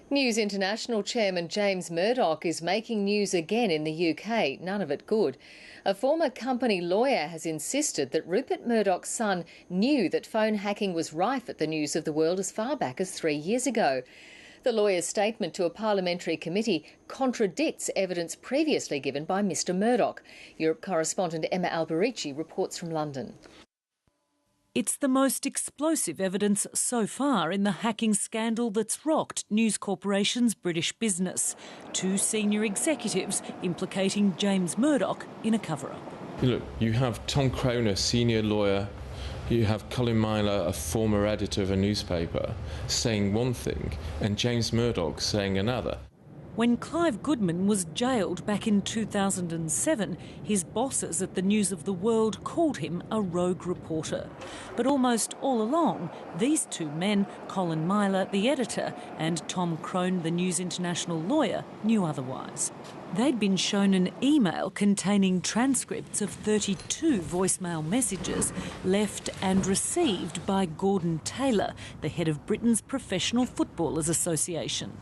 News International Chairman James Murdoch is making news again in the UK, none of it good. A former company lawyer has insisted that Rupert Murdoch's son knew that phone hacking was rife at the News of the World as far back as 3 years ago. The lawyer's statement to a parliamentary committee contradicts evidence previously given by Mr Murdoch. Europe correspondent Emma Alberici reports from London. It's the most explosive evidence so far in the hacking scandal that's rocked News Corporation's British business. 2 senior executives implicating James Murdoch in a cover-up. Look, you have Tom Crone, a senior lawyer, you have Colin Myler, a former editor of a newspaper, saying one thing, and James Murdoch saying another. When Clive Goodman was jailed back in 2007, his bosses at the News of the World called him a rogue reporter. But almost all along, these 2 men, Colin Myler, the editor, and Tom Crone, the News International lawyer, knew otherwise. They'd been shown an email containing transcripts of 32 voicemail messages left and received by Gordon Taylor, the head of Britain's Professional Footballers Association.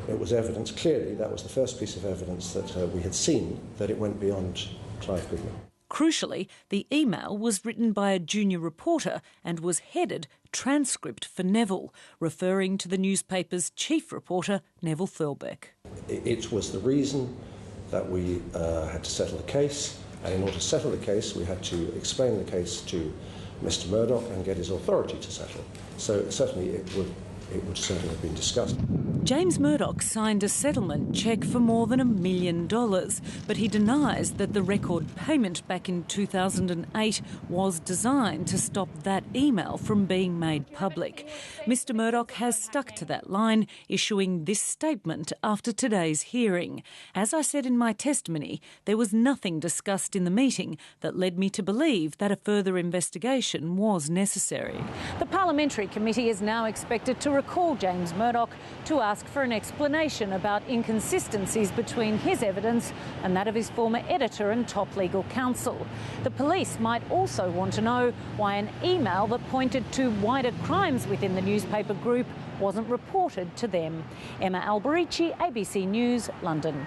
It was evidence, clearly, that was the first piece of evidence that we had seen, that it went beyond Clive Goodman. Crucially, the email was written by a junior reporter and was headed Transcript for Neville, referring to the newspaper's chief reporter, Neville Thurlbeck. It was the reason that we had to settle the case, and in order to settle the case, we had to explain the case to Mr Murdoch and get his authority to settle. So certainly it would certainly have been discussed. James Murdoch signed a settlement cheque for more than $1 million, but he denies that the record payment back in 2008 was designed to stop that email from being made public. Mr Murdoch has stuck to that line, issuing this statement after today's hearing. As I said in my testimony, there was nothing discussed in the meeting that led me to believe that a further investigation was necessary. The parliamentary committee is now expected to recall James Murdoch to ask for an explanation about inconsistencies between his evidence and that of his former editor and top legal counsel. The police might also want to know why an email that pointed to wider crimes within the newspaper group wasn't reported to them. Emma Alberici, ABC News, London.